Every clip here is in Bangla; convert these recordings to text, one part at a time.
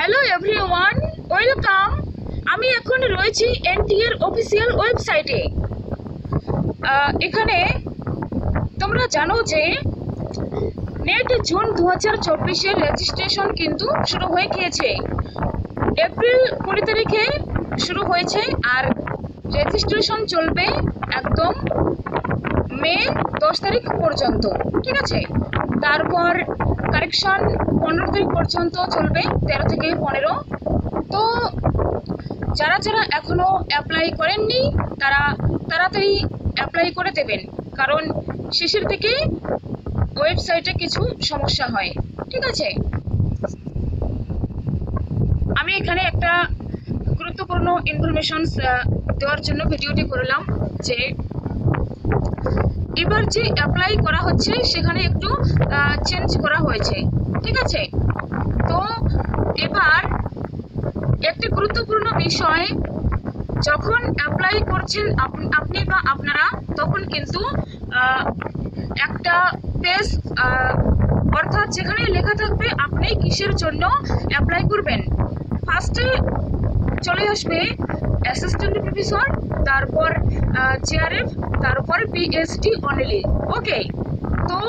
Hello everyone, welcome. আমি এখন রয়েছি এনটিএ এর অফিসিয়াল ওয়েবসাইটে। এখানে তোমরা জানো যে নেট জুন 2024-এর রেজিস্ট্রেশন কিন্তু শুরু হয়ে গিয়েছে। এপ্রিল 20 তারিখে শুরু হয়েছে আর রেজিস্ট্রেশন চলবে একদম মে 10 তারিখ পর্যন্ত, ঠিক আছে। তারপর কারেকশন 15 তারিখ পর্যন্ত চলবে, 13 থেকে 15। তো যারা যারা এখনো অ্যাপ্লাই করেননি তারা তাড়াতাড়ি অ্যাপ্লাই করে দেবেন, কারণ শেষের দিকে ওয়েবসাইটে কিছু সমস্যা হয়, ঠিক আছে। আমি এখানে একটা গুরুত্বপূর্ণ ইনফরমেশন দেওয়ার জন্য ভিডিওটি করলাম যে এবার যে অ্যাপ্লাই করা হচ্ছে সেখানে একটু চেঞ্জ করা হয়েছে, ঠিক আছে। তো এবার একটি গুরুত্বপূর্ণ বিষয়, যখন অ্যাপ্লাই করছেন আপনি বা আপনারা, তখন কিন্তু একটা পেজ অর্থাৎ যেখানে লেখা থাকবে আপনি কিসের জন্য অ্যাপ্লাই করবেন। ফার্স্টে চলে আসবে অ্যাসিস্ট্যান্ট প্রফেসর, তারপর জিআরএফ, তারপর পিএইচডি অনলি। ওকে, তো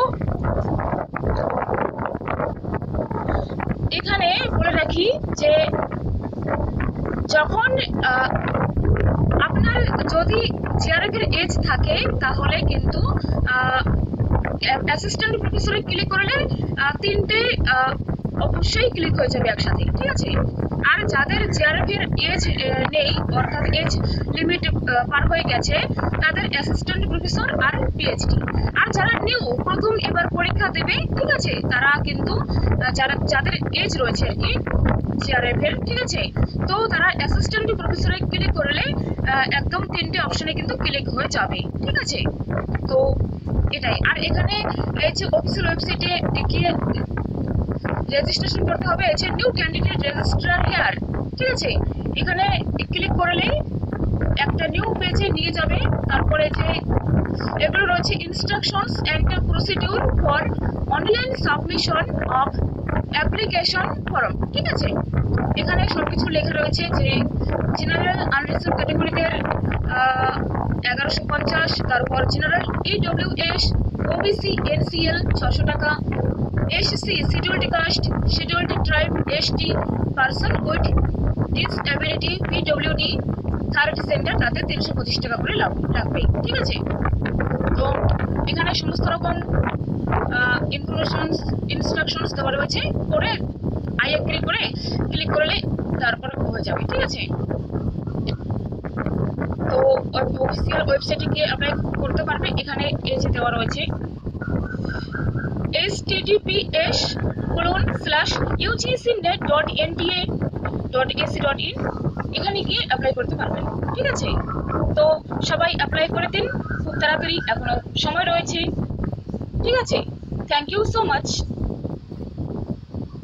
এখানে বলে রাখি যে যখন আপনার যদি জিআরএফ এর এজ থাকে তাহলে কিন্তু অ্যাসিস্ট্যান্ট প্রফেসরে ক্লিক করলে 3টে অবশ্যই ক্লিক হয়ে যাবে একসাথে, ঠিক আছে। আর যাদের জিআরএফ এর এজ নেই, অর্থাৎ এজ লিমিট পার হয়ে গেছে, তাদের অ্যাসিস্ট্যান্ট প্রফেসর আর পিএইচডি। আর যারা নিউ প্রথম এবার পরীক্ষা দেবে, ঠিক আছে, তারা কিন্তু যাদের এজ রয়েছে আর কি জিআরএফ এর, ঠিক আছে, তো তারা অ্যাসিস্ট্যান্ট প্রফেসরে ক্লিক করলে একদম 3টে অপশনে কিন্তু ক্লিক হয়ে যাবে, ঠিক আছে। তো এটাই। আর এখানে এই যে অফিসিয়াল ওয়েবসাইটে গিয়ে রেজিস্ট্রেশন করতে হবে, এই যে নিউ ক্যান্ডিডেট রেজিস্ট্রার হেয়ার, ঠিক আছে, এখানে ক্লিক করলেই একটা নিউ পেজে নিয়ে যাবে। তারপরে যে এগুলো রয়েছে instructions and procedure for online submission of application form, ঠিক আছে। এখানে সবকিছু লেখা রয়েছে যে জেনারেল আনরিজার্ভ ক্যাটাগরিদের 1150, তারপর জেনারেল ইডব্লিউএস, ওবিসি, এনসিএল 600 টাকা, SC, scheduled caste, scheduled tribe, ST, person with disability, PWD, third centre, তাদের 325 টাকা করে লাগবে, ঠিক আছে। তো এখানে সমস্ত রকম ইনস্ট্রাকশনস দেওয়া রয়েছে, করে আই এগ্রি করে ক্লিক করলে তারপর হয়ে যাবে, ঠিক আছে। তো অফিসিয়াল ওয়েবসাইটে গিয়ে অ্যাপ্লাই করতে পারবে। এখানে এই যে দেওয়া রয়েছে https://ugcnet.nta.ac.in, এখানে গিয়ে অ্যাপ্লাই করতে পারবেন, ঠিক আছে। তো সবাই অ্যাপ্লাই করে দিন খুব তাড়াতাড়ি, এখনো সময় রয়েছে, ঠিক আছে। Thank you so much.